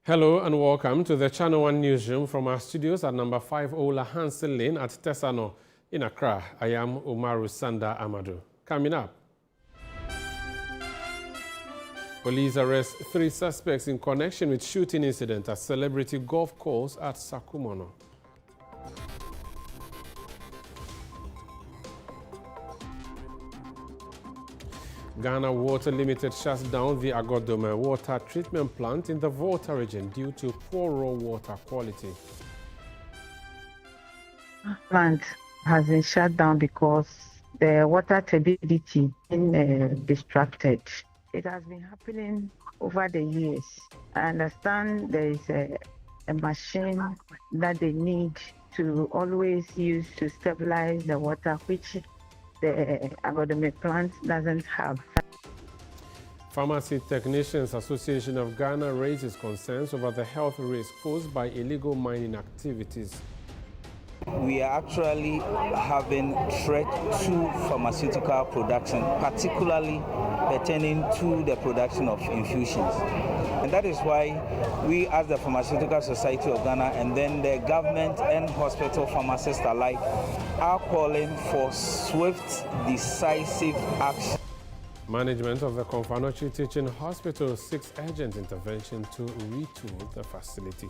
Hello and welcome to the Channel 1 Newsroom from our studios at number 5 Ola Hansen Lane at Tesano in Accra. I am Umaru Sanda Amadou. Coming up, police arrest 3 suspects in connection with shooting incident at celebrity golf course at Sakumono. Ghana Water Limited shuts down the Agordome water treatment plant in the Volta region due to poor raw water quality. Plant has been shut down because the water turbidity is distracted. It has been happening over the years. I understand there is a machine that they need to always use to stabilize the water, which the Agordome plant doesn't have. Pharmacy Technicians Association of Ghana raises concerns over the health risk posed by illegal mining activities. We are actually having threat to pharmaceutical production, particularly pertaining to the production of infusions. And that is why we, as the Pharmaceutical Society of Ghana, and then the government and hospital pharmacists alike, are calling for swift, decisive action. Management of the Konfanochi Teaching Hospital seeks urgent intervention to retool the facility.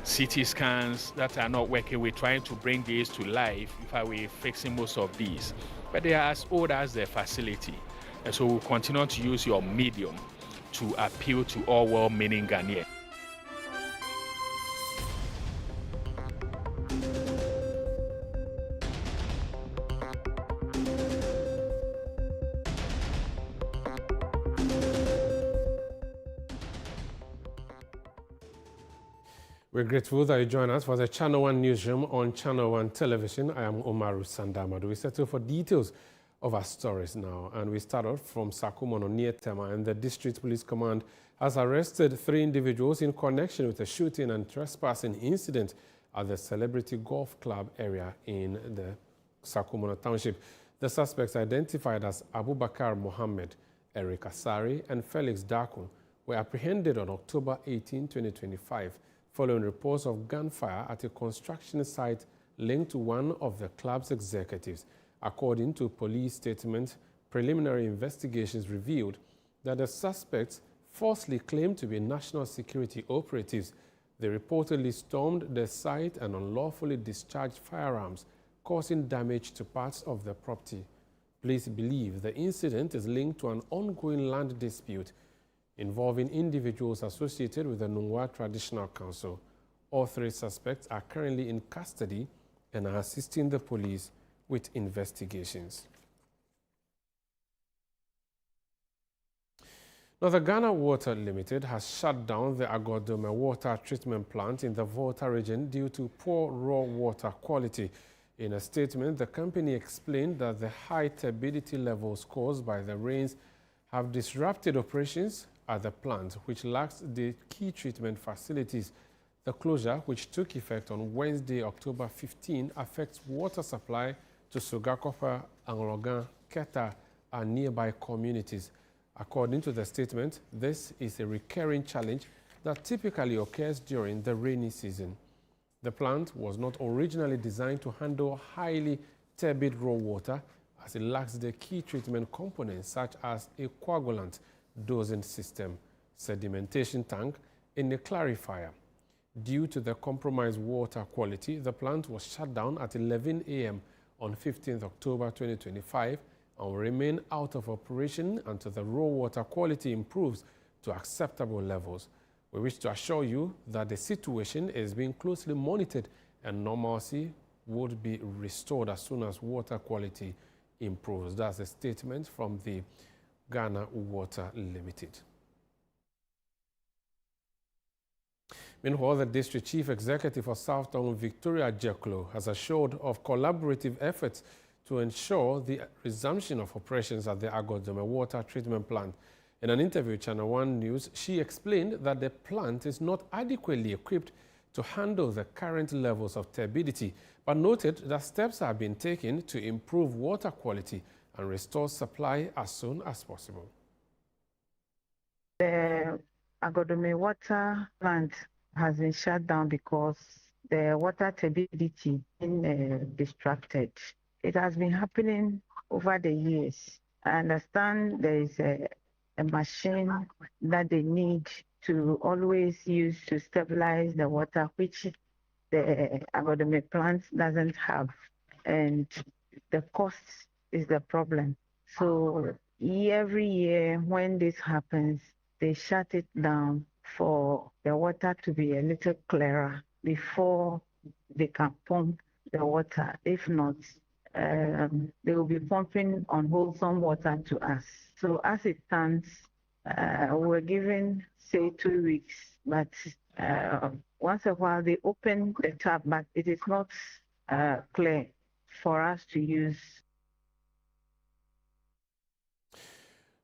CT scans that are not working, we're trying to bring these to life. In fact, we're fixing most of these. But they are as old as the facility. And so we'll continue to use your medium to appeal to all well-meaning Ghanaians. We're grateful that you join us for the Channel 1 Newsroom on Channel 1 Television. I am Umaru Sandamadu. We settle for details of our stories now. And we start off from Sakumono near Tema, and the District Police Command has arrested 3 individuals in connection with a shooting and trespassing incident at the Celebrity Golf Club area in the Sakumono Township. The suspects, identified as Abubakar Mohammed, Eric Asari, and Felix Dakun, were apprehended on October 18, 2025. Following reports of gunfire at a construction site linked to one of the club's executives. According to police statement, preliminary investigations revealed that the suspects falsely claimed to be national security operatives. They reportedly stormed the site and unlawfully discharged firearms, causing damage to parts of the property. Police believe the incident is linked to an ongoing land dispute involving individuals associated with the Nungwa Traditional Council. All 3 suspects are currently in custody and are assisting the police with investigations. Now, the Ghana Water Limited has shut down the Agordome water treatment plant in the Volta region due to poor raw water quality. In a statement, the company explained that the high turbidity levels caused by the rains have disrupted operations at the plant, which lacks the key treatment facilities. The closure, which took effect on Wednesday, October 15, affects water supply to Sogakopa, Anglogan, KATH, and nearby communities. According to the statement, this is a recurring challenge that typically occurs during the rainy season. The plant was not originally designed to handle highly turbid raw water, as it lacks the key treatment components such as a coagulant dosing system, sedimentation tank, and a clarifier. Due to the compromised water quality, the plant was shut down at 11 a.m. on 15 October 2025 and will remain out of operation until the raw water quality improves to acceptable levels. We wish to assure you that the situation is being closely monitored and normalcy would be restored as soon as water quality improves. That's a statement from the Ghana Water Limited. Meanwhile, the District Chief Executive for Southtown, Victoria Jeklo, has assured of collaborative efforts to ensure the resumption of operations at the Agordome water treatment plant. In an interview with Channel 1 News, she explained that the plant is not adequately equipped to handle the current levels of turbidity, but noted that steps are being taken to improve water quality and restore supply as soon as possible. The Agordome water plant has been shut down because the water turbidity been distracted. It has been happening over the years. I understand there is a machine that they need to always use to stabilize the water, which the Agordome plant doesn't have. And the cost is the problem. So every year when this happens, they shut it down for the water to be a little clearer before they can pump the water. If not, they will be pumping unwholesome water to us. So as it stands, we're given, say, 2 weeks, but once a while they open the tap, but it is not clear for us to use.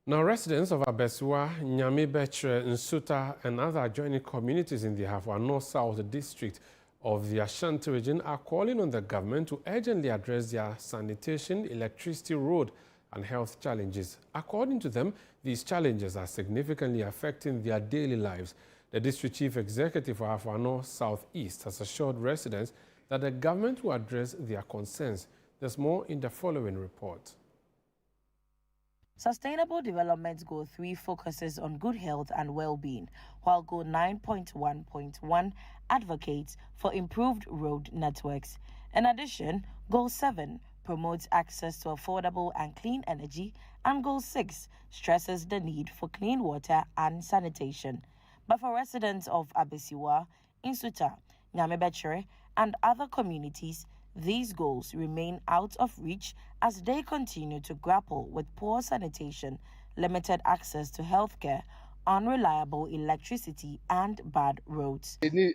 Now, residents of Abesiwa, Nyamebechre, Nsuta, and other adjoining communities in the Ahafo North-South district of the Ashanti region are calling on the government to urgently address their sanitation, electricity, road, and health challenges. According to them, these challenges are significantly affecting their daily lives. The district chief executive of Ahafo North-South-East has assured residents that the government will address their concerns. There's more in the following report. Sustainable Development Goal 3 focuses on good health and well-being, while Goal 9.1.1 advocates for improved road networks. In addition, Goal 7 promotes access to affordable and clean energy, and Goal 6 stresses the need for clean water and sanitation. But for residents of Abesiwa, Nsuta, Nyamebechre, and other communities, these goals remain out of reach as they continue to grapple with poor sanitation, limited access to healthcare, unreliable electricity, and bad roads. The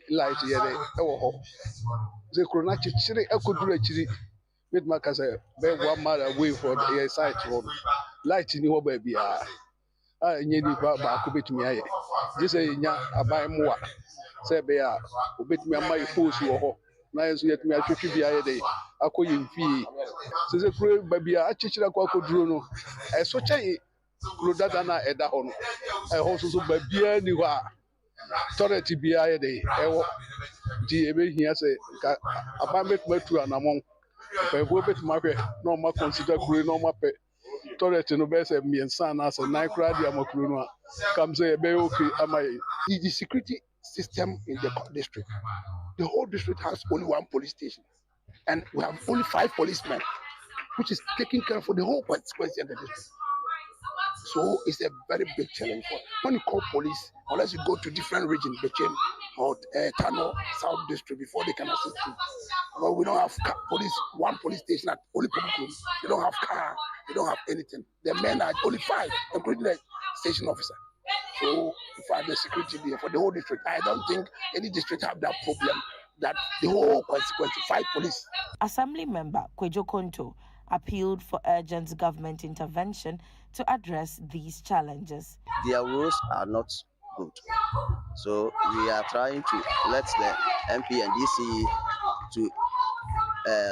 security system in the district. The whole district has only one police station, and we have only 5 policemen, which is taking care for the whole constituency of the district. So it's a very big challenge. When you call police, unless you go to different regions, Bechem or Tano South District, before they can assist you. But we don't have police, one police station at only Pokukun. They don't have car, they don't have anything. The men are only 5, including the station officer. So for the security there for the whole district, I don't think any district have that problem, that the whole consequence, 5 police. Assembly member Kwejo Konto appealed for urgent government intervention to address these challenges. Their roads are not good. So we are trying to let the MP and DCE to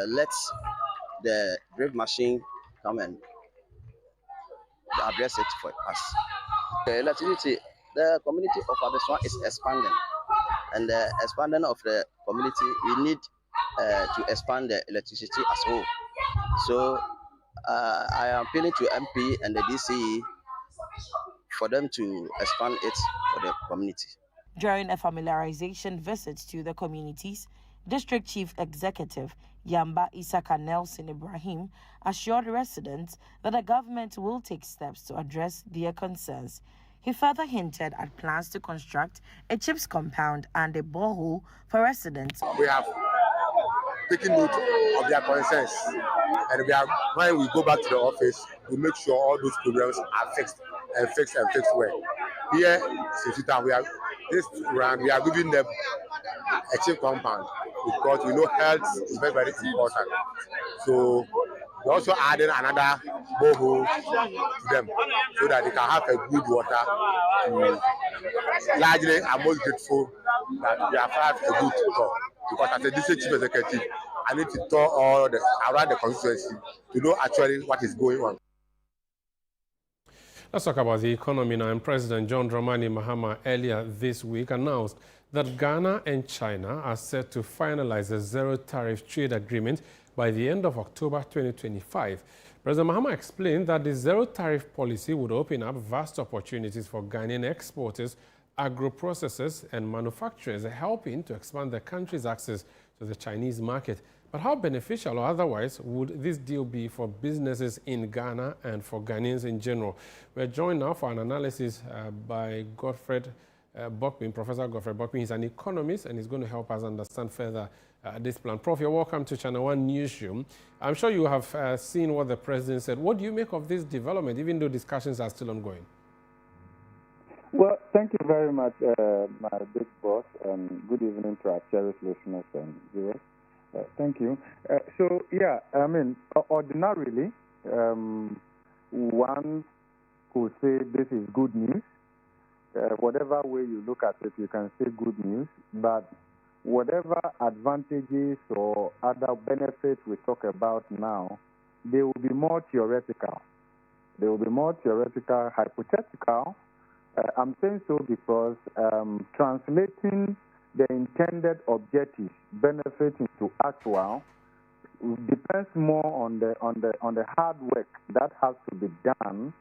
let the brave machine come and address it for us. The electricity, the community of Abesiwa is expanding, and the expanding of the community, we need to expand the electricity as well. So I am appealing to MP and the DCE for them to expand it for the community. During a familiarization visit to the communities, District Chief Executive Yamba Isaka Nelson Ibrahim assured residents that the government will take steps to address their concerns. He further hinted at plans to construct a chips compound and a borehole for residents. We have taken note of their concerns, and when we go back to the office, we make sure all those programs are fixed well. Here, we are giving them a chip compound because we know health is very, very important. So we're also adding another borehole to them so that they can have a good water. Largely, I'm most grateful that we have had a good tour, because as a district chief executive, I need to tour around the constituency to know actually what is going on. Let's talk about the economy now. And President John Dramani Mahama earlier this week announced that Ghana and China are set to finalize a zero-tariff trade agreement by the end of October 2025. President Mahama explained that the zero-tariff policy would open up vast opportunities for Ghanaian exporters, agro-processors and manufacturers, helping to expand the country's access to the Chinese market. But how beneficial or otherwise would this deal be for businesses in Ghana and for Ghanaians in general? We're joined now for an analysis by Professor Godfred Bokpin. He's an economist and he's going to help us understand further this plan. Prof, you're welcome to Channel 1 Newsroom. I'm sure you have seen what the president said. What do you make of this development, even though discussions are still ongoing? Well, thank you very much, my big boss, and good evening to our cherished listeners and viewers. Thank you. Ordinarily, one could say this is good news. Whatever way you look at it, you can say good news. But whatever advantages or other benefits we talk about now, they will be more theoretical. They will be more theoretical, hypothetical. I'm saying so because translating the intended objectives, benefit into actual, depends more on the hard work that has to be done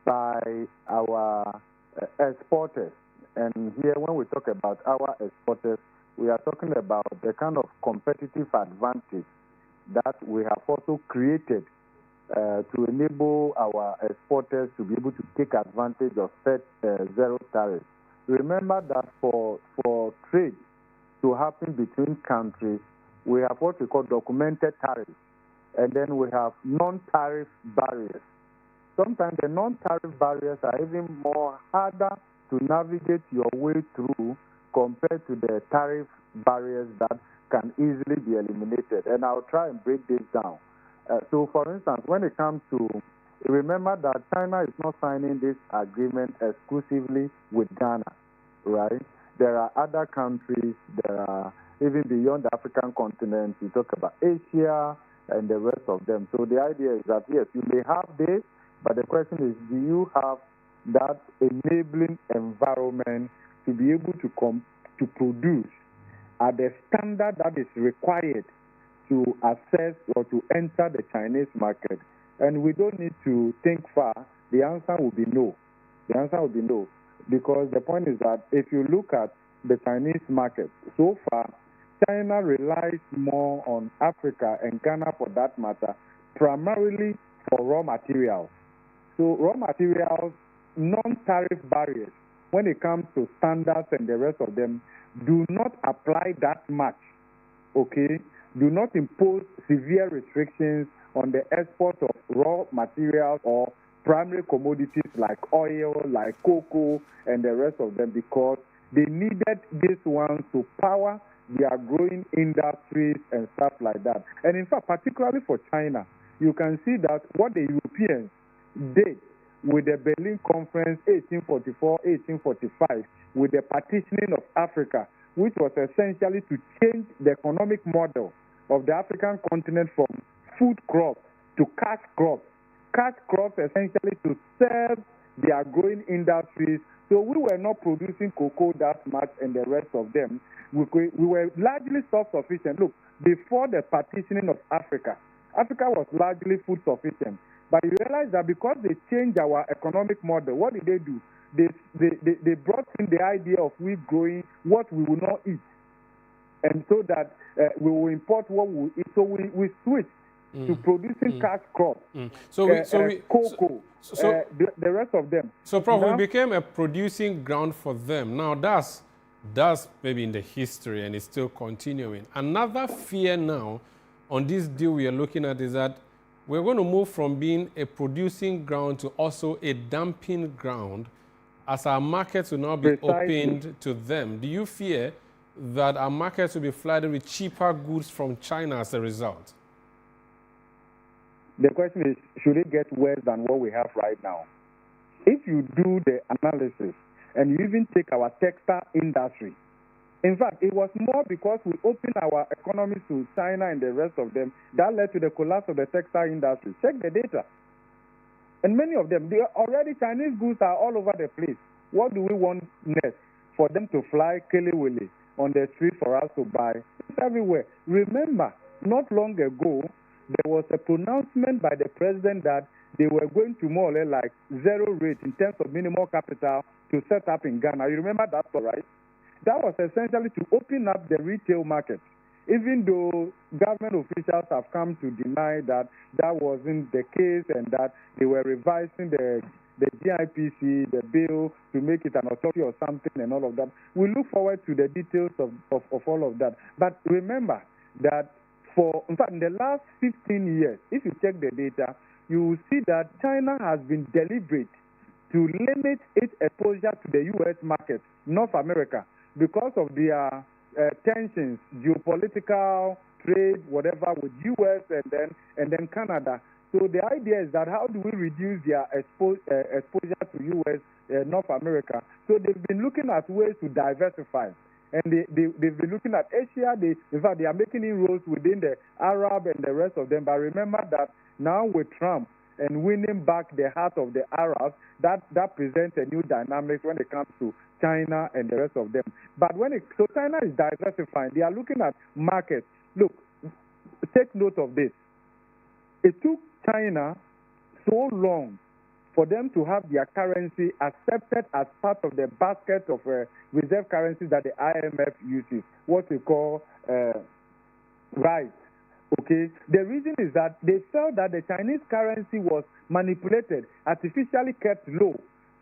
by our exporters. And here, when we talk about our exporters, we are talking about the kind of competitive advantage that we have also created to enable our exporters to be able to take advantage of such zero tariffs. Remember that for trade to happen between countries, we have what we call documented tariffs, and then we have non-tariff barriers. Sometimes the non-tariff barriers are even more harder to navigate your way through compared to the tariff barriers that can easily be eliminated. And I'll try and break this down. So, for instance, when it comes to, remember that China is not signing this agreement exclusively with Ghana, right? There are other countries, there are even beyond the African continent, you talk about Asia and the rest of them. So the idea is that, yes, you may have this, but the question is, do you have that enabling environment to be able to produce at the standard that is required to access or to enter the Chinese market? And we don't need to think far. The answer will be no. The answer will be no. Because the point is that if you look at the Chinese market, so far, China relies more on Africa and Ghana for that matter, primarily for raw materials. So raw materials, non-tariff barriers, when it comes to standards and the rest of them, do not apply that much, okay? Do not impose severe restrictions on the export of raw materials or primary commodities like oil, like cocoa, and the rest of them, because they needed this one to power their growing industries and stuff like that. And in fact, particularly for China, you can see that what the Europeans did with the Berlin Conference 1844-1845, with the partitioning of Africa, which was essentially to change the economic model of the African continent from food crops to cash crops. Cash crops essentially to serve their growing industries. So we were not producing cocoa that much and the rest of them. We were largely self-sufficient. Look, before the partitioning of Africa, Africa was largely food sufficient. But you realize that because they changed our economic model, what did they do? They brought in the idea of we growing what we will not eat. And so that we will import what we will eat. So we switched to producing cash crops, cocoa, the rest of them. So, Prof, we became a producing ground for them. Now, that's maybe in the history and it's still continuing. Another fear now on this deal we are looking at is that we're going to move from being a producing ground to also a dumping ground as our markets will now be opened to them. Do you fear that our markets will be flooded with cheaper goods from China as a result? The question is, should it get worse than what we have right now? If you do the analysis and you even take our textile industry, in fact, it was more because we opened our economies to China and the rest of them that led to the collapse of the textile industry. Check the data. And many of them, already Chinese goods are all over the place. What do we want next? For them to fly killy-willy on the street for us to buy? It's everywhere. Remember, not long ago, there was a pronouncement by the president that they were going to more or less like zero rate in terms of minimum capital to set up in Ghana. You remember that, right? That was essentially to open up the retail market. Even though government officials have come to deny that that wasn't the case and that they were revising the GIPC, the bill, to make it an authority or something and all of that. We look forward to the details of all of that. But remember that in fact, in the last 15 years, if you check the data, you will see that China has been deliberate to limit its exposure to the U.S. market, North America, because of their tensions, geopolitical, trade, whatever, with U.S. and then Canada. So the idea is that how do we reduce their exposure to U.S., North America? So they've been looking at ways to diversify. And they've been looking at Asia. In fact, they are making inroads within the Arab and the rest of them. But remember that now with Trump and winning back the heart of the Arabs, that presents a new dynamic when it comes to China and the rest of them. But so China is diversifying. They are looking at markets. Look, take note of this. It took China so long for them to have their currency accepted as part of the basket of reserve currencies that the IMF uses, what we call rights. Okay, the reason is that they felt that the Chinese currency was manipulated, artificially kept low,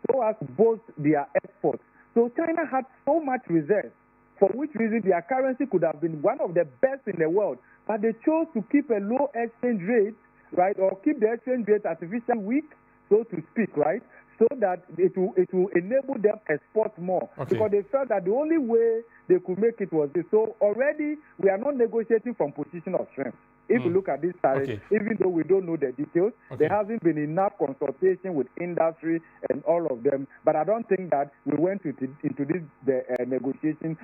so as to boost their exports. So China had so much reserve, for which reason their currency could have been one of the best in the world, but they chose to keep a low exchange rate, right, or keep the exchange rate artificially weak, so to speak, right, so that it will enable them export more. Okay. Because they felt that the only way they could make it was this. So already we are not negotiating from position of strength. If you look at this tariff, even though we don't know the details, there hasn't been enough consultation with industry and all of them. But I don't think that we went into this negotiation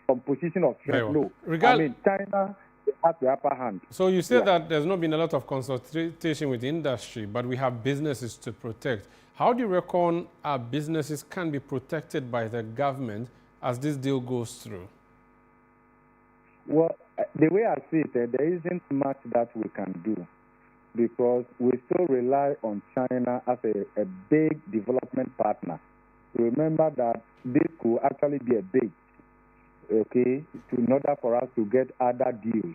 from position of strength. No. I mean, China has the upper hand. So you say that there's not been a lot of consultation with industry, but we have businesses to protect. How do you reckon our businesses can be protected by the government as this deal goes through? Well, the way I see it, there isn't much that we can do because we still rely on China as a big development partner. Remember that this could actually be a bait, okay, in order for us to get other deals,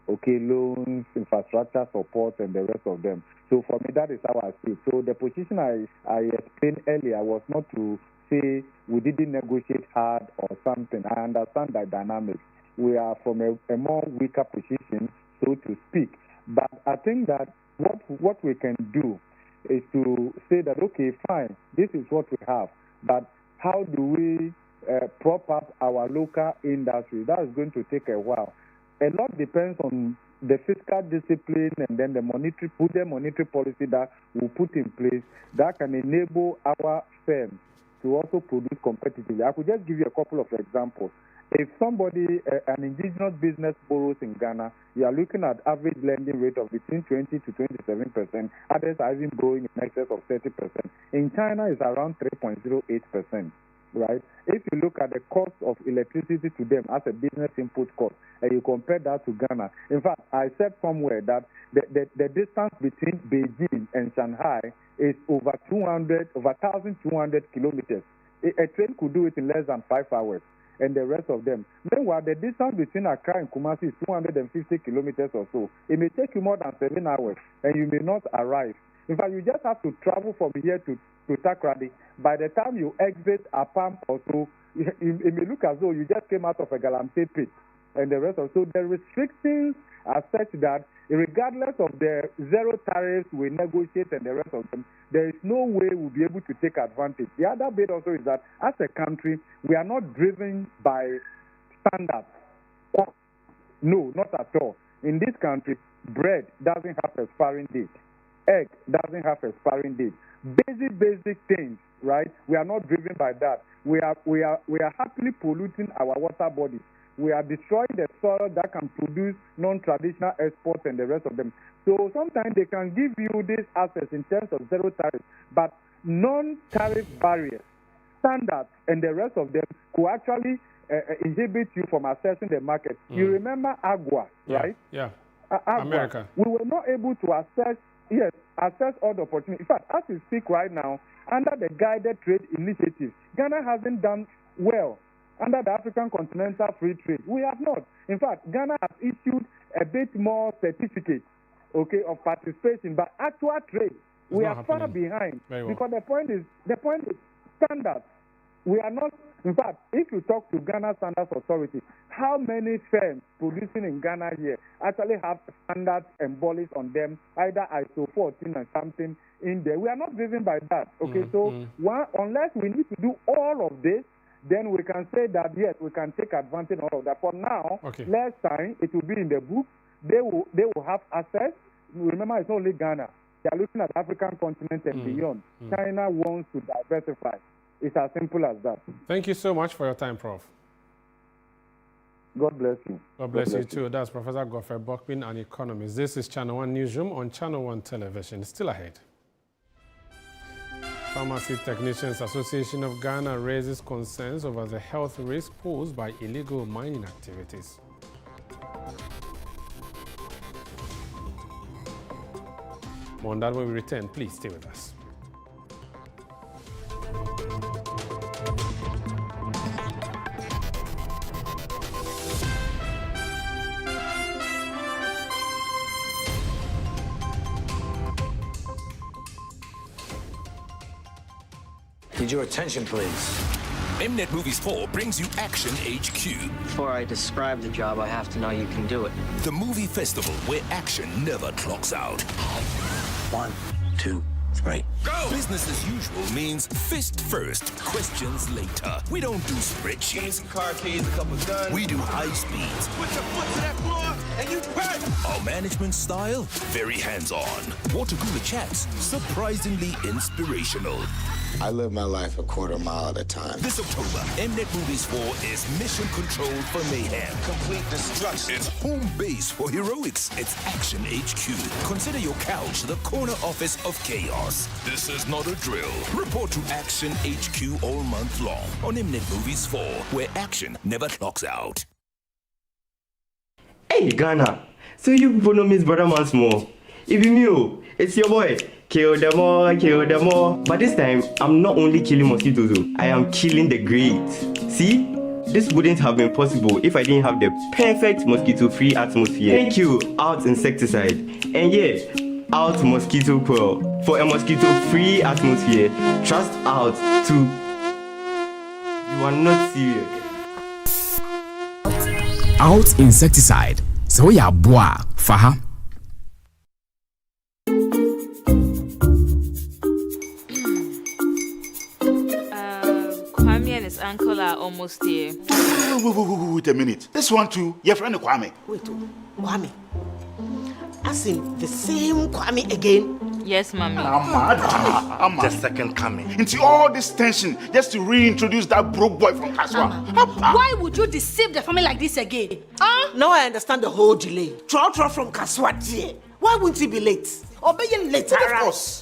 okay, loans, infrastructure support, and the rest of them. So for me, that is how I see it. So the position I explained earlier was not to say we didn't negotiate hard or something. I understand that dynamics. We are from a more weaker position, so to speak. But I think that what we can do is to say that, okay, fine, this is what we have, but how do we prop up our local industry? That is going to take a while. A lot depends on the fiscal discipline and then the monetary policy that we put in place that can enable our firms to also produce competitively. I could just give you a couple of examples. If somebody, an indigenous business borrows in Ghana, you are looking at average lending rate of between 20 to 27%. Others are even borrowing in excess of 30%. In China, it's around 3.08%, right? If you look at the cost of electricity to them as a business input cost, and you compare that to Ghana, in fact, I said somewhere that the distance between Beijing and Shanghai is over 1,200 kilometers. A train could do it in less than 5 hours. And the rest of them. Meanwhile, the distance between Accra and Kumasi is 250 kilometers or so. It may take you more than 7 hours, and you may not arrive. In fact, you just have to travel from here to Takrady. By the time you exit Apam or so, it may look as though you just came out of a Galamsey pit. And the rest of so the restrictions are such that regardless of the zero tariffs we negotiate and the rest of them, there is no way we'll be able to take advantage. The other bit also is that as a country, we are not driven by standards. No, not at all. In this country, bread doesn't have expiring date. Egg doesn't have expiring date. Basic things, right? We are not driven by that. We are happily polluting our water bodies. We are destroying the soil that can produce non-traditional exports and the rest of them. So sometimes they can give you this access in terms of zero tariff, but non-tariff barriers, standards, and the rest of them could actually inhibit you from accessing the market. You remember AGUA, right? Yeah. AGUA. America. We were not able to access all the opportunities. In fact, as we speak right now, under the guided trade initiative, Ghana hasn't done well. Under the African Continental Free Trade, we have not. In fact, Ghana has issued a bit more certificates, of participation, but actual trade, we are far behind. Because the point is standards. We are not. In fact, if you talk to Ghana Standards Authority, how many firms producing in Ghana here actually have standards embellished on them, either ISO 14 or something in there? We are not driven by that. Unless we need to do all of this, then we can say that, yes, we can take advantage of all of that. For now, less time, it will be in the book. They will have access. Remember, it's not only Ghana. They are looking at the African continent and beyond. China wants to diversify. It's as simple as that. Thank you so much for your time, Prof. God bless you. God bless you too. That's Professor Godfrey Bokpin, an economist. This is Channel 1 Newsroom on Channel 1 Television. Still ahead. Pharmacy Technicians Association of Ghana raises concerns over the health risk posed by illegal mining activities. More on that when we return. Please stay with us. Need your attention, please. Mnet Movies 4 brings you Action HQ. Before I describe the job, I have to know you can do it. The movie festival where action never clocks out. 1, 2, 3. Go! Business as usual means fist first, questions later. We don't do spreadsheets. Some car keys, a couple guns. We do high speeds. Put your foot to that floor and you burn. Our management style, very hands-on. Water cooler chats, surprisingly inspirational. I live my life a quarter mile at a time. This October, Mnet Movies 4 is mission controlled for mayhem. Complete destruction. It's home base for heroics. It's Action HQ. Consider your couch the corner office of chaos. This is not a drill. Report to Action HQ all month long on Mnet Movies 4, where action never clocks out. Hey, Ghana. So you people know Miss Brother once more. If you knew, it's your boy. Kill them all. But this time, I'm not only killing mosquitoes, I am killing the grades. See? This wouldn't have been possible if I didn't have the perfect mosquito-free atmosphere. Thank you, Out Insecticide. And yeah, Out Mosquito Coil. For a mosquito-free atmosphere, trust Out to... You are not serious. Out Insecticide. So ya boa, faha. His uncle are almost here. Wait a minute. This one too, your friend Kwame. Wait, Kwame. As in the same Kwame again? Yes, mommy. I'm the second coming. Into all this tension just to reintroduce that broke boy from Kaswa. Why would you deceive the family like this again? Now I understand the whole delay. Troll from Kaswa dear. Why wouldn't he be late? Obey him later. Of course.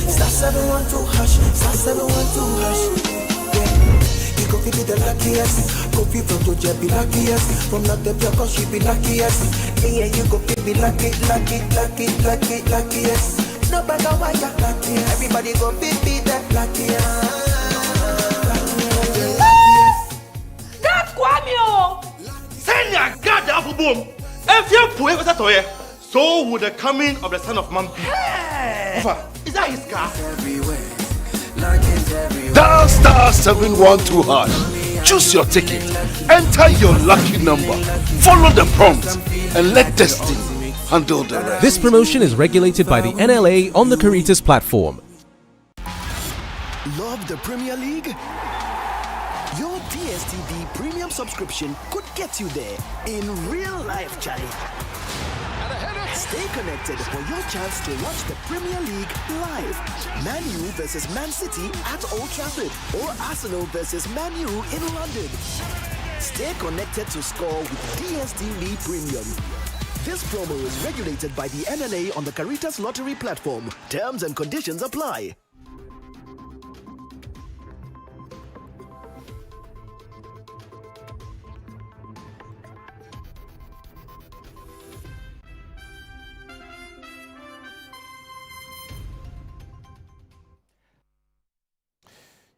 Star 712 hash, star 712 hash. Yeah, you go be the luckiest. Go be from Georgia, be luckiest. From not the block, she be luckiest. Yeah, you go be luckiest. No matter why you're luckiest. Everybody go be the luckiest. That's Kwame! Send your God the apple boom. If you put it to you, so would the coming of the Son of Man be. Hey! Is that his car? Dial star 712 hash. Choose your ticket. Enter your lucky number. Follow the prompts and let destiny handle the rest. This promotion is regulated by the NLA on the Caritas platform. Love the Premier League? Your DSTV premium subscription could get you there in real life, Charlie. Stay connected for your chance to watch the Premier League live. Man U versus Man City at Old Trafford or Arsenal versus Man U in London. Stay connected to score with DSTV Premium. This promo is regulated by the NLA on the Caritas Lottery platform. Terms and conditions apply.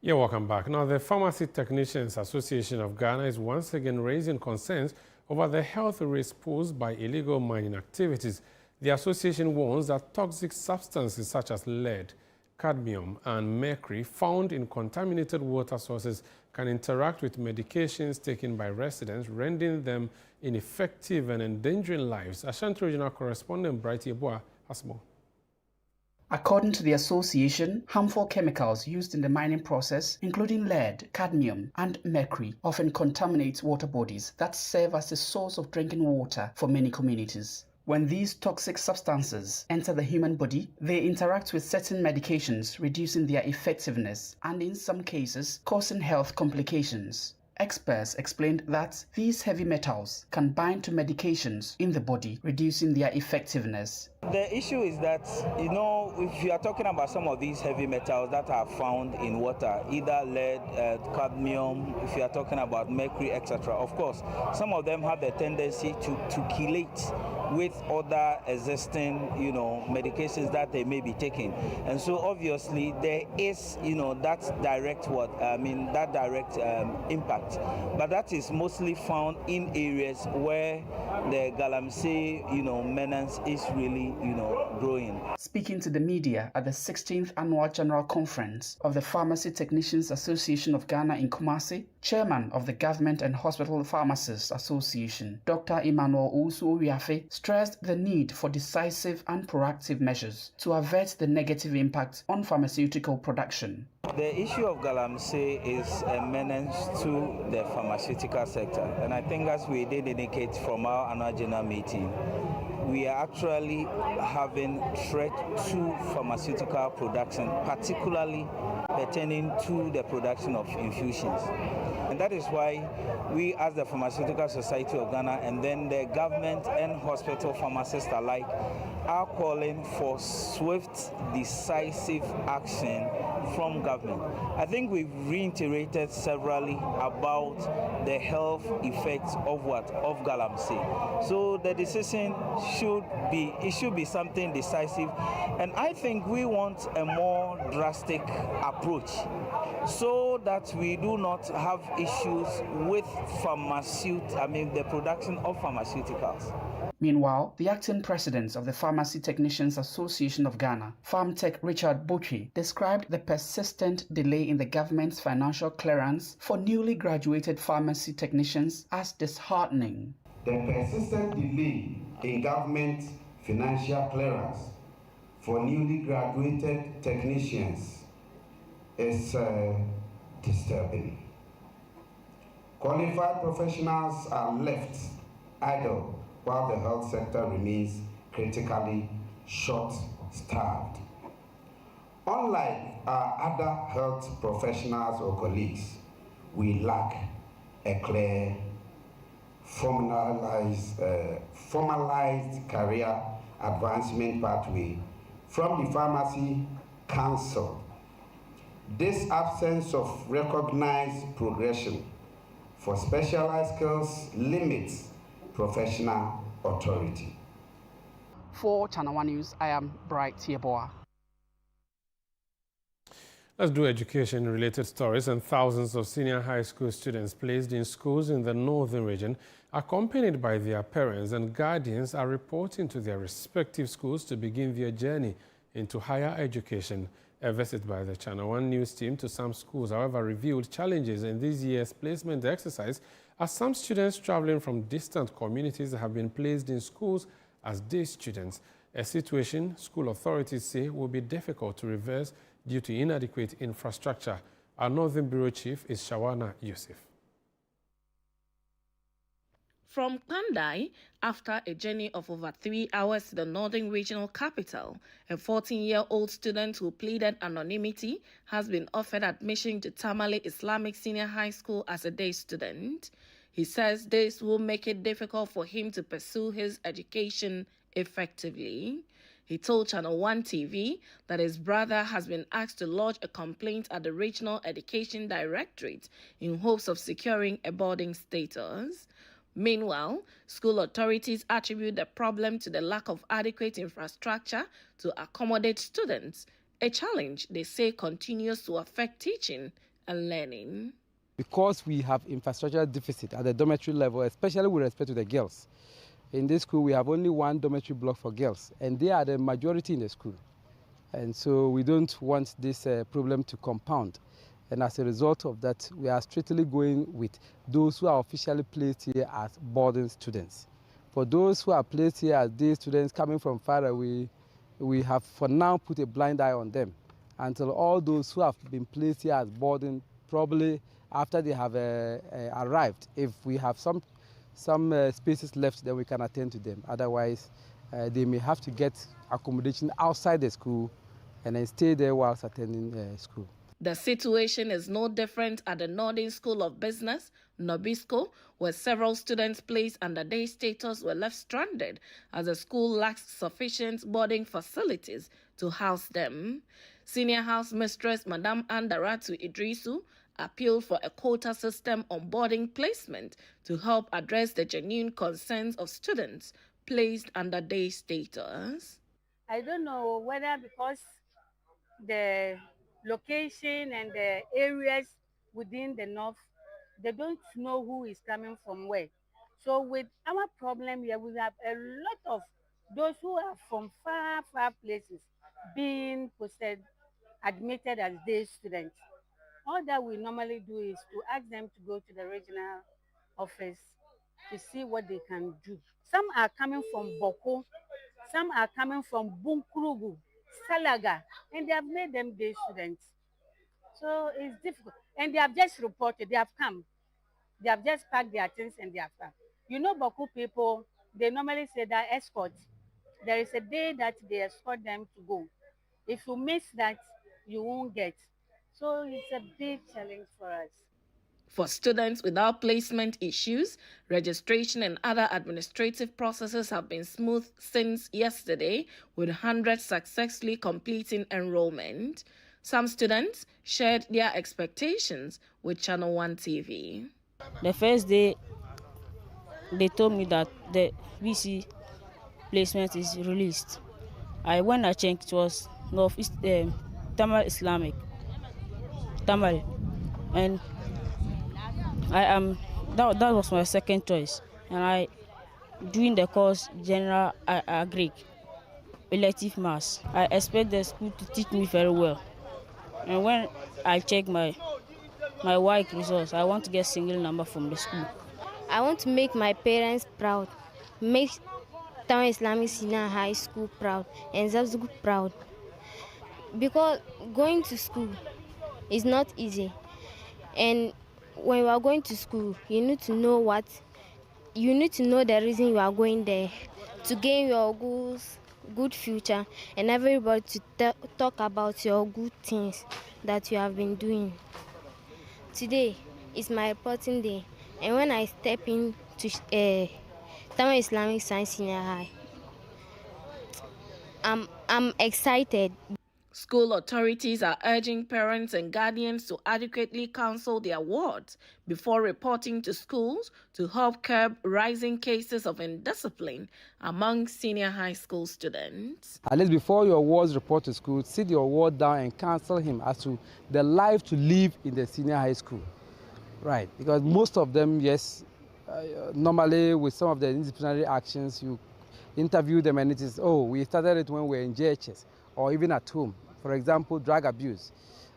Yeah, welcome back. Now, the Pharmacy Technicians Association of Ghana is once again raising concerns over the health risk posed by illegal mining activities. The association warns that toxic substances such as lead, cadmium, and mercury found in contaminated water sources can interact with medications taken by residents, rendering them ineffective and endangering lives. Ashanti Regional Correspondent Bright Yeboah has more. According to the association, harmful chemicals used in the mining process, including lead, cadmium, and mercury, often contaminate water bodies that serve as a source of drinking water for many communities. When these toxic substances enter the human body, they interact with certain medications, reducing their effectiveness and, in some cases, causing health complications. Experts explained that these heavy metals can bind to medications in the body, reducing their effectiveness. The issue is that, if you are talking about some of these heavy metals that are found in water, either lead, cadmium, if you are talking about mercury, etc., of course, some of them have the tendency to chelate with other existing, medications that they may be taking. And so obviously there is, that direct impact. But that is mostly found in areas where the galamsey, menace is really, growing. Speaking to the media at the 16th Annual General Conference of the Pharmacy Technicians Association of Ghana in Kumasi, Chairman of the Government and Hospital Pharmacists Association, Dr. Emmanuel Usu-Owiafe, stressed the need for decisive and proactive measures to avert the negative impact on pharmaceutical production. The issue of galamsey is a menace to the pharmaceutical sector, and I think as we did indicate from our annual general meeting, we are actually having threat to pharmaceutical production, particularly pertaining to the production of infusions. And that is why we, as the Pharmaceutical Society of Ghana, and then the government and hospital pharmacists alike, are calling for swift, decisive action from government. I think we've reiterated severally about the health effects of galamsey. So the decision should be something decisive, and I think we want a more drastic approach so that we do not have issues with the production of pharmaceuticals. Meanwhile, the acting president of the Pharmacy Technicians Association of Ghana, PharmTech Richard Botwe, described the persistent delay in the government's financial clearance for newly graduated pharmacy technicians as disheartening. The persistent delay in government financial clearance for newly graduated technicians is disturbing. Qualified professionals are left idle while the health sector remains critically short-staffed. Unlike our other health professionals or colleagues, we lack a clear, formalized career advancement pathway from the Pharmacy Council. This absence of recognized progression for specialized skills limits professional authority. For Channel 1 News, I am Bright Yeboah. Let's do education-related stories. And thousands of senior high school students placed in schools in the northern region, accompanied by their parents and guardians, are reporting to their respective schools to begin their journey into higher education. A visit by the Channel 1 News team to some schools, however, revealed challenges in this year's placement exercise, as some students traveling from distant communities have been placed in schools as day students, a situation school authorities say will be difficult to reverse due to inadequate infrastructure. Our Northern Bureau Chief is Shawana Yusuf. From Pandai, after a journey of over 3 hours to the northern regional capital, a 14-year-old student who pleaded anonymity has been offered admission to Tamale Islamic Senior High School as a day student. He says this will make it difficult for him to pursue his education effectively. He told Channel 1 TV that his brother has been asked to lodge a complaint at the Regional Education Directorate in hopes of securing a boarding status. Meanwhile, school authorities attribute the problem to the lack of adequate infrastructure to accommodate students, a challenge they say continues to affect teaching and learning. Because we have infrastructure deficit at the dormitory level, especially with respect to the girls. In this school, we have only one dormitory block for girls, and they are the majority in the school. And so we don't want this problem to compound. And as a result of that, we are strictly going with those who are officially placed here as boarding students. For those who are placed here as day students coming from far away, we have for now put a blind eye on them until all those who have been placed here as boarding, probably after they have arrived, if we have some spaces left, then we can attend to them. Otherwise, they may have to get accommodation outside the school and then stay there whilst attending school. The situation is no different at the Northern School of Business, Nobisco, where several students placed under day status were left stranded as the school lacks sufficient boarding facilities to house them. Senior House Mistress Madame Andaratu Idrisu appealed for a quota system on boarding placement to help address the genuine concerns of students placed under day status. I don't know whether because the location and the areas within the north, they don't know who is coming from where. So with our problem here, we have a lot of those who are from far places being admitted as day students. All that we normally do is to ask them to go to the regional office to see what they can do. Some are coming from Boko, some are coming from Bunkrugu, Salaga, and they have made them day students. So it's difficult. And they have just reported, they have come. They have just packed their things and they have come. You know, Boko people, they normally say that escort. There is a day that they escort them to go. If you miss that, you won't get. So it's a big challenge for us. For students without placement issues, registration and other administrative processes have been smooth since yesterday, with hundreds successfully completing enrollment. Some students shared their expectations with Channel 1 TV. The first day, they told me that the VC placement is released. When I checked, it was Northeast Tamale Islamic, Tamale, and that was my second choice. And doing the course General Agric, elective maths. I expect the school to teach me very well. And when I check my WAEC results, I want to get single number from the school. I want to make my parents proud, make Tamale Islamic Senior High School proud, and Zabzugu proud. Because going to school is not easy. And when you are going to school, you need to know the reason you are going there, to gain your good future, and everybody to talk about your good things that you have been doing. Today is my reporting day, and when I step into Tamale Islamic Science Senior High, I'm excited. School authorities are urging parents and guardians to adequately counsel their wards before reporting to schools to help curb rising cases of indiscipline among senior high school students. At least before your wards report to school, sit your ward down and counsel him as to the life to live in the senior high school. Right, because most of them, yes, normally with some of the disciplinary actions, you interview them and it is, oh, we started it when we were in JHS. Or even at home. For example, drug abuse.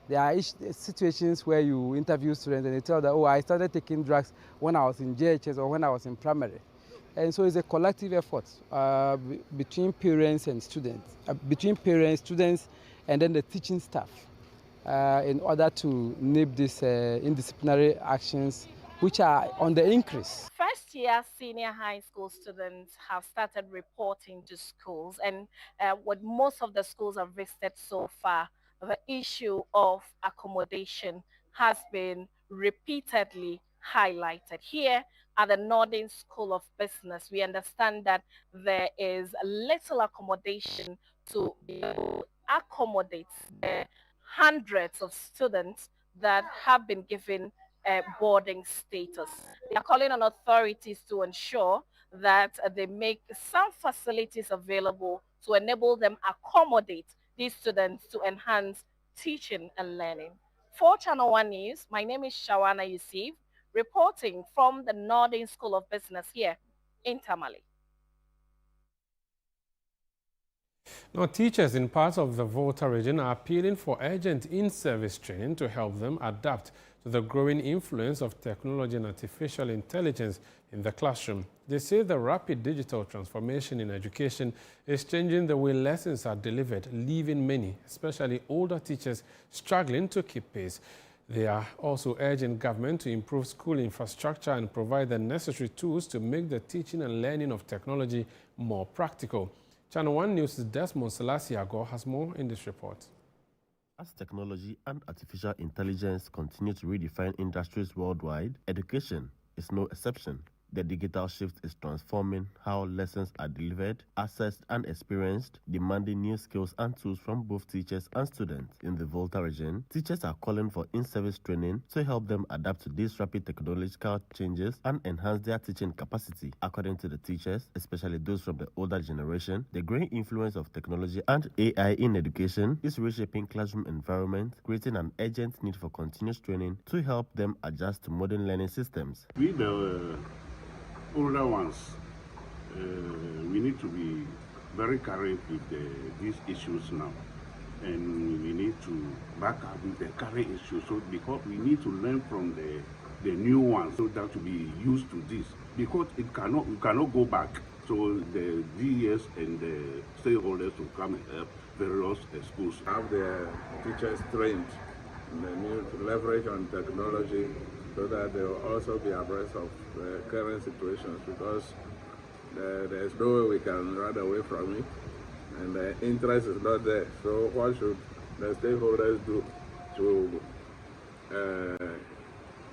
There are situations where you interview students and they tell that, oh, I started taking drugs when I was in JHS or when I was in primary. And so it's a collective effort between parents and students, between parents, students, and then the teaching staff in order to nip these indisciplinary actions which are on the increase. First this year, senior high school students have started reporting to schools, and what most of the schools have visited so far, the issue of accommodation has been repeatedly highlighted. Here at the Northern School of Business, we understand that there is little accommodation to accommodate the hundreds of students that have been given boarding status. They are calling on authorities to ensure that they make some facilities available to enable them accommodate these students to enhance teaching and learning. For Channel 1 News, my name is Shawana Yusuf, reporting from the Northern School of Business here in Tamale. Now, teachers in parts of the Volta region are appealing for urgent in-service training to help them adapt to the growing influence of technology and artificial intelligence in the classroom. They say the rapid digital transformation in education is changing the way lessons are delivered, leaving many, especially older teachers, struggling to keep pace. They are also urging government to improve school infrastructure and provide the necessary tools to make the teaching and learning of technology more practical. Channel 1 News' Desmond Selassie Agor has more in this report. As technology and artificial intelligence continue to redefine industries worldwide, education is no exception. The digital shift is transforming how lessons are delivered, assessed, and experienced, demanding new skills and tools from both teachers and students. In the Volta region, teachers are calling for in-service training to help them adapt to these rapid technological changes and enhance their teaching capacity. According to the teachers, especially those from the older generation, the growing influence of technology and AI in education is reshaping classroom environments, creating an urgent need for continuous training to help them adjust to modern learning systems. Older ones, we need to be very current with these issues now, and we need to back up with the current issues. So because we need to learn from the new ones, so that to be used to this, because we cannot go back. So the DES and the stakeholders will come and help various schools. Have the teachers trained, and they need to leverage on technology, so that they will also be abreast of current situations, because there is no way we can run away from it, and the interest is not there. So what should the stakeholders do to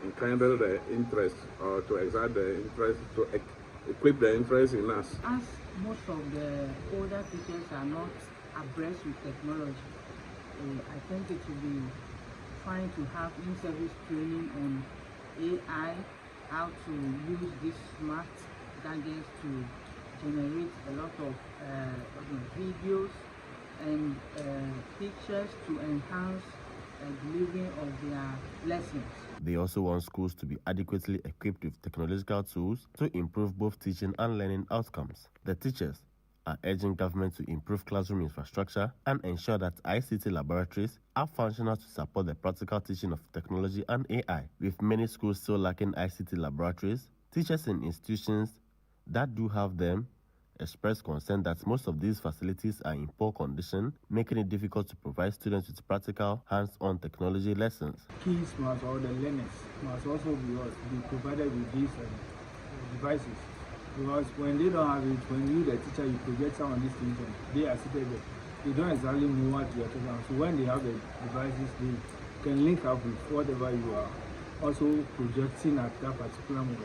enkindle the interest, or to exert the interest, to equip the interest in us? As most of the older teachers are not abreast with technology, I think it will be fine to have in-service training on AI, how to use these smart gadgets to generate a lot of videos and pictures to enhance delivery of their lessons. They also want schools to be adequately equipped with technological tools to improve both teaching and learning outcomes. The teachers are urging government to improve classroom infrastructure and ensure that ICT laboratories are functional to support the practical teaching of technology and AI. With many schools still lacking ICT laboratories, teachers in institutions that do have them express concern that most of these facilities are in poor condition, making it difficult to provide students with practical, hands-on technology lessons. Kids must, or the learners must also be provided with these devices. Because when they don't have it, when you, the teacher, you project some of these things, and they are seated there, they don't exactly know what you are talking about. So when they have the devices, they can link up with whatever you are also projecting at that particular moment.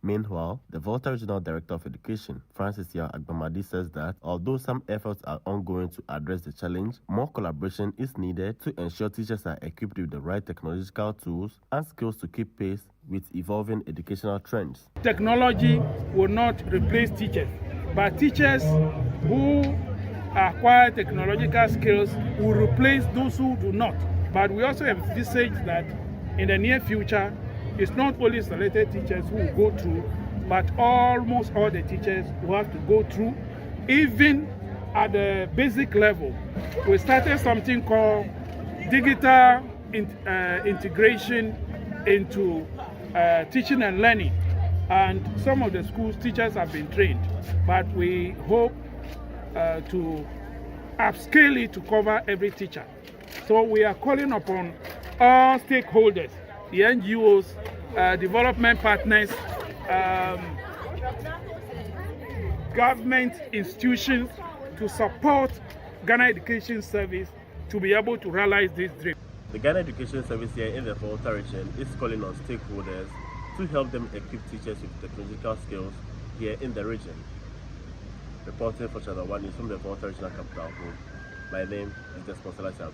Meanwhile, the Volta Regional Director of Education, Francis Agbamadi, says that although some efforts are ongoing to address the challenge, more collaboration is needed to ensure teachers are equipped with the right technological tools and skills to keep pace with evolving educational trends. Technology will not replace teachers, but teachers who acquire technological skills will replace those who do not. But we also envisage that in the near future, it's not only selected teachers who will go through, but almost all the teachers will have to go through, even at the basic level. We started something called digital integration into teaching and learning. And some of the schools, teachers have been trained, but we hope to upscale it to cover every teacher. So we are calling upon all stakeholders, the NGOs, development partners, government institutions to support Ghana Education Service to be able to realize this dream. The Ghana Education Service here in the Volta region is calling on stakeholders to help them equip teachers with technological skills here in the region. Reporting for Channel 1 News from the Volta Regional Capital. My name is Desposela Santo.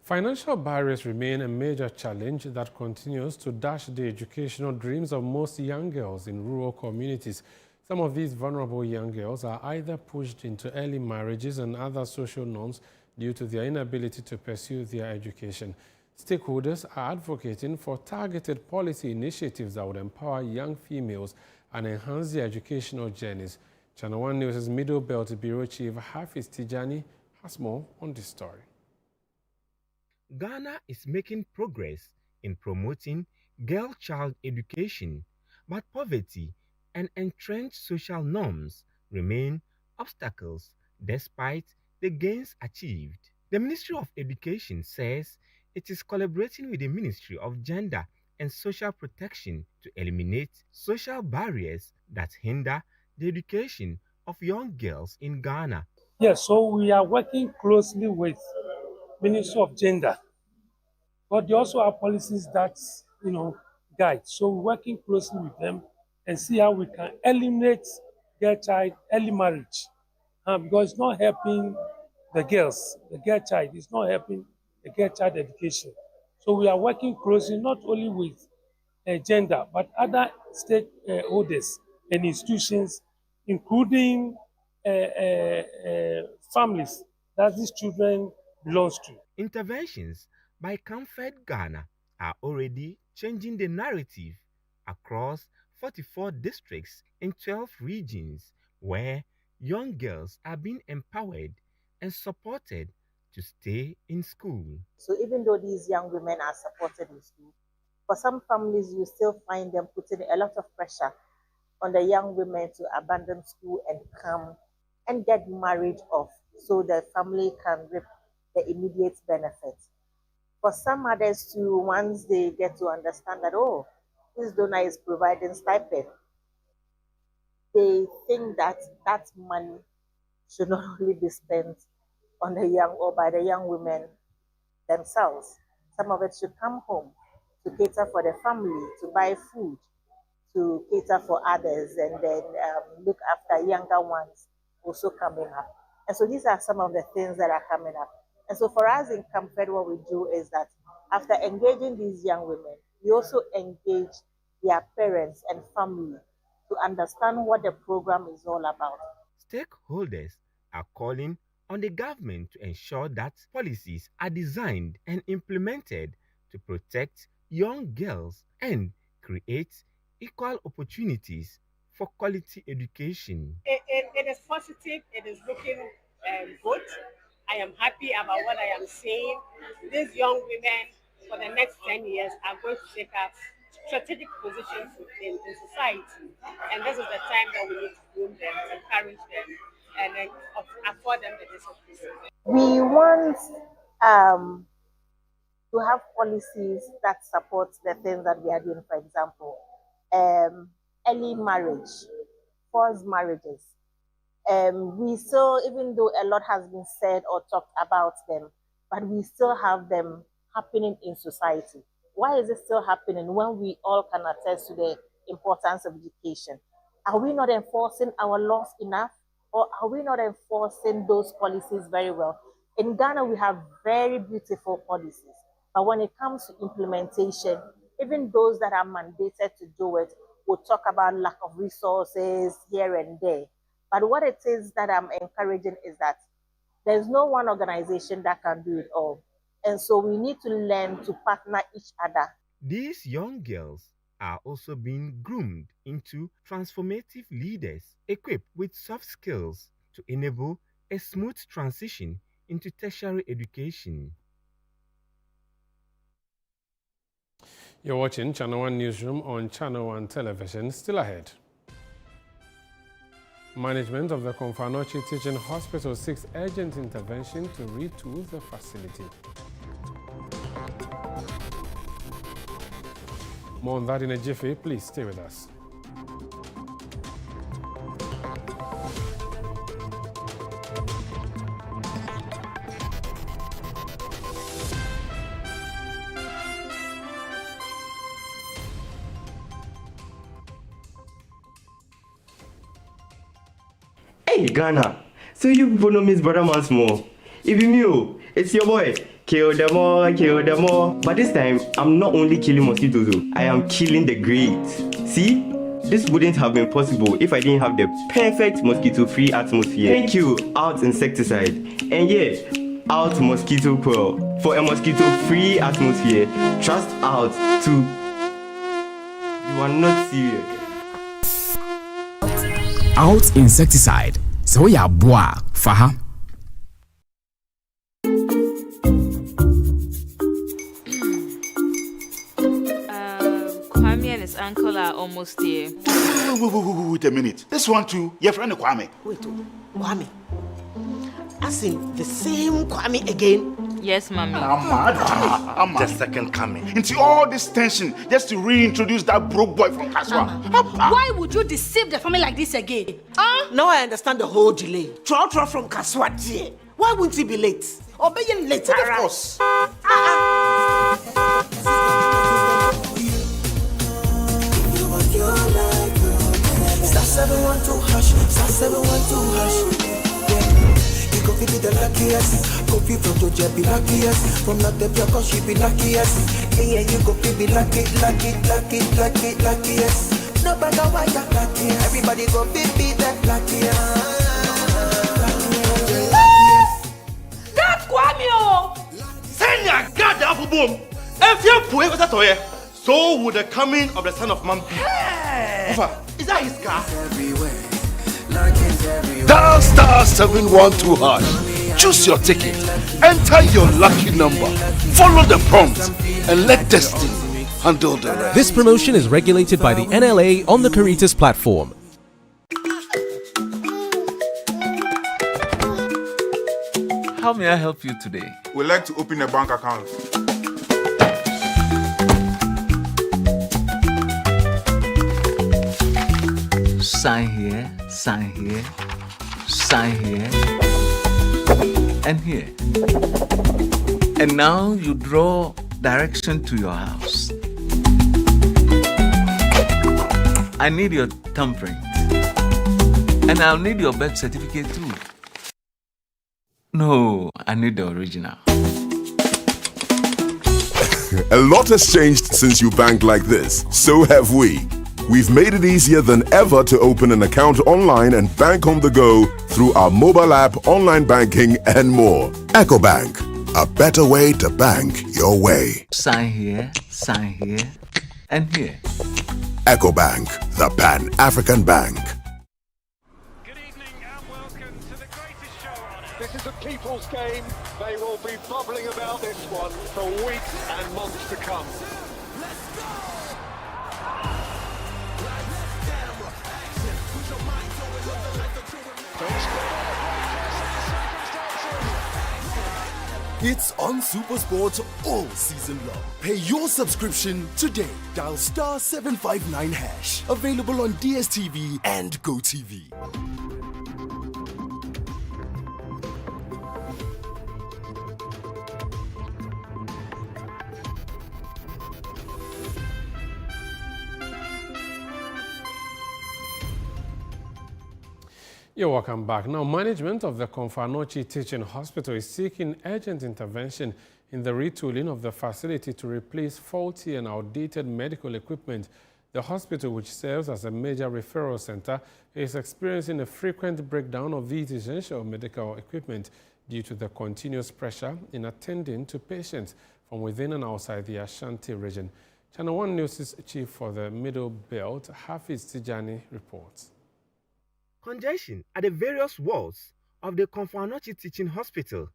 Financial barriers remain a major challenge that continues to dash the educational dreams of most young girls in rural communities. Some of these vulnerable young girls are either pushed into early marriages and other social norms due to their inability to pursue their education. Stakeholders are advocating for targeted policy initiatives that would empower young females and enhance their educational journeys. Channel 1 News' Middle Belt Bureau Chief Hafiz Tijani has more on this story. Ghana is making progress in promoting girl-child education, but poverty and entrenched social norms remain obstacles despite the gains achieved. The Ministry of Education says it is collaborating with the Ministry of Gender and Social Protection to eliminate social barriers that hinder the education of young girls in Ghana. Yes, so we are working closely with Ministry of Gender, but they also have policies that guide. So we're working closely with them and see how we can eliminate girl child early marriage, because it's not helping the girls, the girl child. It's not helping the girl child education. So we are working closely not only with gender but other stakeholders and institutions, including families that these children belong to. Interventions by Comfort Ghana are already changing the narrative across 44 districts in 12 regions where young girls are being empowered and supported to stay in school. So even though these young women are supported in school, for some families you still find them putting a lot of pressure on the young women to abandon school and come and get married off so the family can reap the immediate benefits. For some others too, once they get to understand that, oh, this donor is providing stipend, they think that that money should not only be spent on the young or by the young women themselves. Some of it should come home to cater for the family, to buy food, to cater for others, and then look after younger ones also coming up. And so these are some of the things that are coming up. And so for us in Comfort, what we do is that after engaging these young women, we also engage their parents and family to understand what the program is all about. Stakeholders are calling on the government to ensure that policies are designed and implemented to protect young girls and create equal opportunities for quality education. It is positive, it is looking good. I am happy about what I am seeing. These young women for the next 10 years are going to take up strategic positions in society. And this is the time that we need to groom them, encourage them, and then afford them the discipline. We want to have policies that support the things that we are doing, for example, early marriage, forced marriages. We still, even though a lot has been said or talked about them, but we still have them happening in society. Why is it still happening when we all can attest to the importance of education? Are we not enforcing our laws enough? Or are we not enforcing those policies very well? In Ghana, we have very beautiful policies. But when it comes to implementation, even those that are mandated to do it will talk about lack of resources here and there. But what it is that I'm encouraging is that there's no one organization that can do it all. And so we need to learn to partner each other. These young girls are also being groomed into transformative leaders equipped with soft skills to enable a smooth transition into tertiary education. You're watching Channel 1 Newsroom on Channel 1 Television. Still ahead. Management of the Komfanochi Teaching Hospital seeks urgent intervention to retool the facility. More on that in a jiffy. Please stay with us. Hey, Ghana. So you people know Miss Brother once more. If you knew, it's your boy. Kill them all, kill them all. But this time, I'm not only killing mosquitoes, I am killing the greats. See? This wouldn't have been possible if I didn't have the perfect mosquito-free atmosphere. Thank you, Out Insecticide. And yeah, Out Mosquito Coil. For a mosquito-free atmosphere, trust Out to... You are not serious. Out Insecticide. So ya boa, faha. Kwame and his uncle are almost here. Wait a minute. This one too, your friend Kwame. Wait, Kwame. As in the same Kwame again? Yes, Mommy. I'm the second coming. Into all this tension just to reintroduce that broke boy from Kaswa. Why would you deceive the family like this again? Now I understand the whole delay. Trout from Kaswa, dear. Why wouldn't he be late? Or be late, of course. Star 712 hash, star 712 hash. You go be the luckiest. Coffee from Georgia be luckiest. From Natepia, cause she be luckiest. Yeah, you go be luckiest. No matter why you're lucky. Everybody go be the luckiest. That's Kwame! Send your God up boom. If you put it toy, so would the coming of the Son of Man be. Hey. Is that his car? Everywhere. Dial star 712 hash. Choose your ticket. Enter your lucky number. Follow the prompts and let destiny handle the rest. This promotion is regulated by the NLA on the Caritas platform. How may I help you today? We'd like to open a bank account. Sign here, sign here, sign here, and here. And now you draw direction to your house. I need your thumbprint. And I'll need your birth certificate too. No, I need the original. A lot has changed since you bank like this. So have we. We've made it easier than ever to open an account online and bank on the go through our mobile app, online banking, and more. EcoBank, a better way to bank your way. Sign here, and here. EcoBank, the Pan-African Bank. This is a people's game. They will be bubbling about this one for weeks and months to come. It's on SuperSport all season long. Pay your subscription today. Dial star 759 hash. Available on DSTV and GoTV. You're welcome back. Now, management of the Komfanochi Teaching Hospital is seeking urgent intervention in the retooling of the facility to replace faulty and outdated medical equipment. The hospital, which serves as a major referral center, is experiencing a frequent breakdown of these essential medical equipment due to the continuous pressure in attending to patients from within and outside the Ashanti region. Channel 1 News' chief for the Middle Belt, Hafiz Tijani, reports. Congestion at the various wards of the Komfanochi Teaching Hospital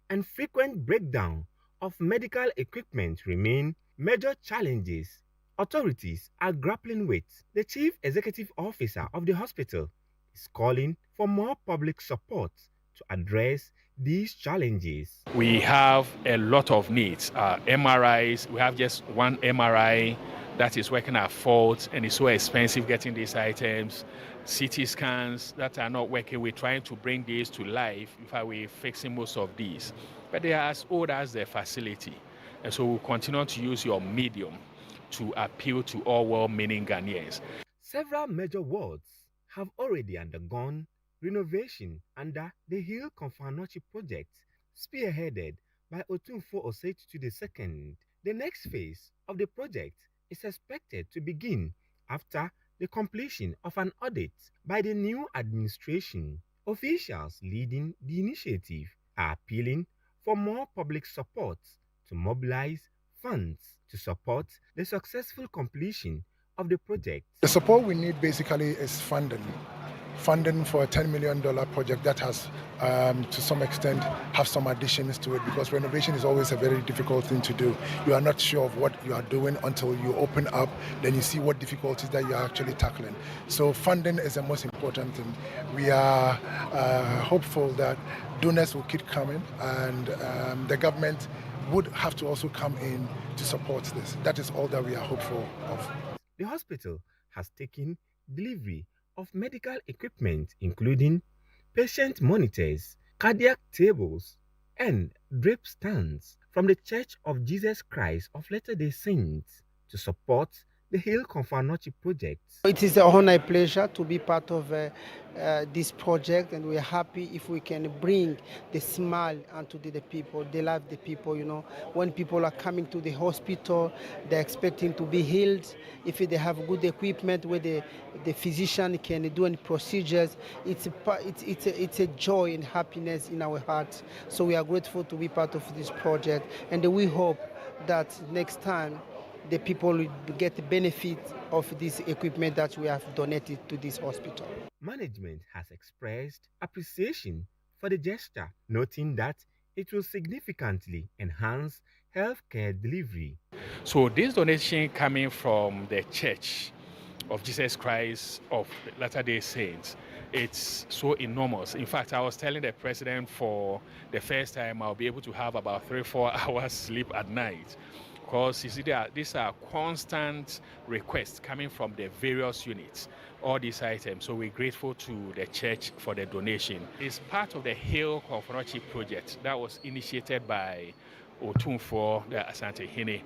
and frequent breakdown of medical equipment remain major challenges authorities are grappling with. The Chief Executive Officer of the hospital is calling for more public support to address these challenges. We have a lot of needs. MRIs, we have just one MRI that is working at fault, and it's so expensive getting these items. CT scans that are not working, we're trying to bring these to life. In fact, we're fixing most of these. But they are as old as the facility. And so we'll continue to use your medium to appeal to all well-meaning Ghanaians. Several major wards have already undergone renovation under the Hill Konfanochi project, spearheaded by Otumfuo Osei-Tutu II. The next phase of the project is expected to begin after the completion of an audit by the new administration. Officials leading the initiative are appealing for more public support to mobilize funds to support the successful completion of the project. The support we need basically is funding for a $10 million project that has, to some extent, have some additions to it, because renovation is always a very difficult thing to do. You are not sure of what you are doing until you open up, then you see what difficulties that you are actually tackling. So funding is the most important thing. We are hopeful that donors will keep coming, and the government would have to also come in to support this. That is all that we are hopeful of. The hospital has taken delivery of medical equipment, including patient monitors, cardiac tables, and drip stands from the Church of Jesus Christ of Latter-day Saints to support the Hill Konfanochi project. It is an honor and pleasure to be part of this project, and we are happy if we can bring the smile onto the people. They love the people, you know. When people are coming to the hospital, they're expecting to be healed. If they have good equipment where the physician can do any procedures, it's a joy and happiness in our hearts. So we are grateful to be part of this project, and we hope that next time the people will get the benefit of this equipment that we have donated to this hospital. Management has expressed appreciation for the gesture, noting that it will significantly enhance healthcare delivery. So this donation coming from the Church of Jesus Christ of Latter-day Saints, it's so enormous. In fact, I was telling the president for the first time I'll be able to have about 3-4 hours sleep at night. Because you see, these are constant requests coming from the various units, all these items. So we're grateful to the church for the donation. It's part of the Hill Konfanochi project that was initiated by Otumfuo, the Asante Hene.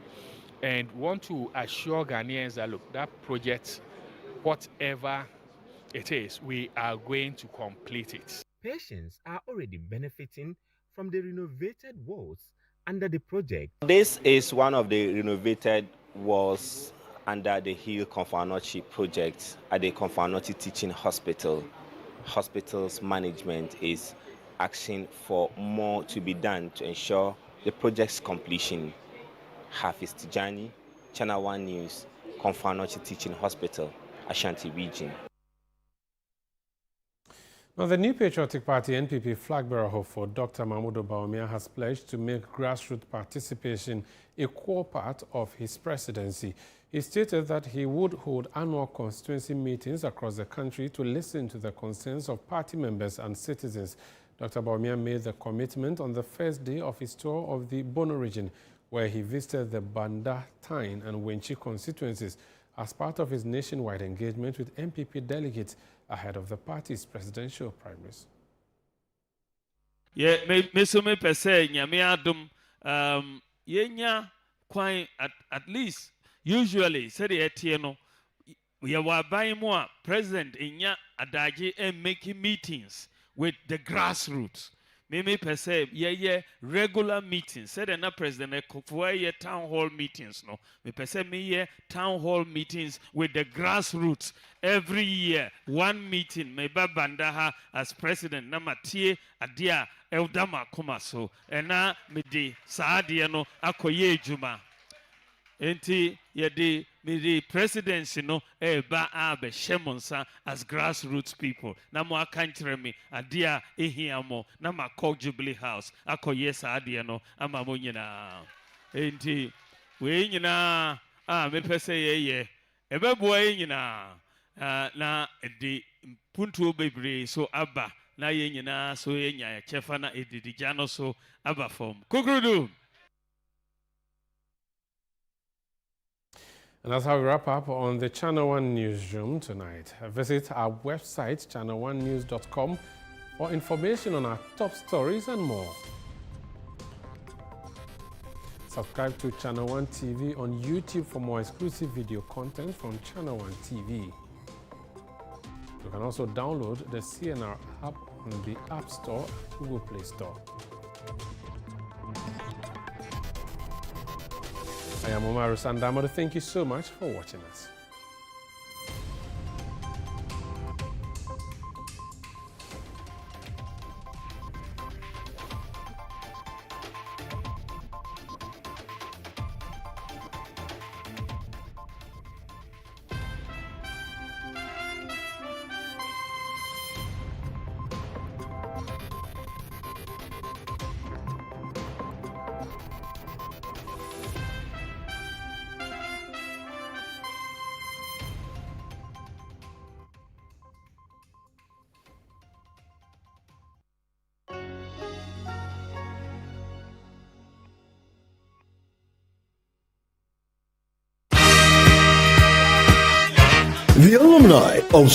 And want to assure Ghanaians that, look, that project, whatever it is, we are going to complete it. Patients are already benefiting from the renovated wards under the project. This is one of the renovated walls under the Hill Konfanochi project at the Konfanochi Teaching Hospital. Hospital's management is asking for more to be done to ensure the project's completion. Hafiz Tijani, Channel 1 News, Konfanochi Teaching Hospital, Ashanti Region. Now, the New Patriotic Party NPP flag bearer for Dr. Mahmoud Bawumia has pledged to make grassroots participation a core part of his presidency. He stated that he would hold annual constituency meetings across the country to listen to the concerns of party members and citizens. Dr. Bawumia made the commitment on the first day of his tour of the Bono region, where he visited the Banda, Tyne and Wenchi constituencies as part of his nationwide engagement with NPP delegates ahead of the party's presidential primaries. Yeah, me per se nyame adom yenya kwan at least usually said the no we are buying more president inya adaje and making meetings with the grassroots. Me per se regular meetings said na president for town hall meetings no me per se me town hall meetings with the grassroots every year. One meeting me babanda ha as president na matie adia eldama koma so ena me de saade no akoye ejuma enti ye the presidency no ba abe shemonsa as grassroots people na mo akantre me adia ehiamo na makọ Jubilee House akoye saade no ama mo nyina enti we nyina me pese ye ebebo nyina na the puntu bebre so aba na ye nyina so ye nya chefa na edidija no so aba form kukrudu. And that's how we wrap up on the Channel One Newsroom tonight. Visit our website, channel1news.com, for information on our top stories and more. Subscribe to Channel One TV on YouTube for more exclusive video content from Channel One TV. You can also download the CNR app on the App Store and Google Play Store. I am Omaru Sandamado. Thank you so much for watching us. The alumni of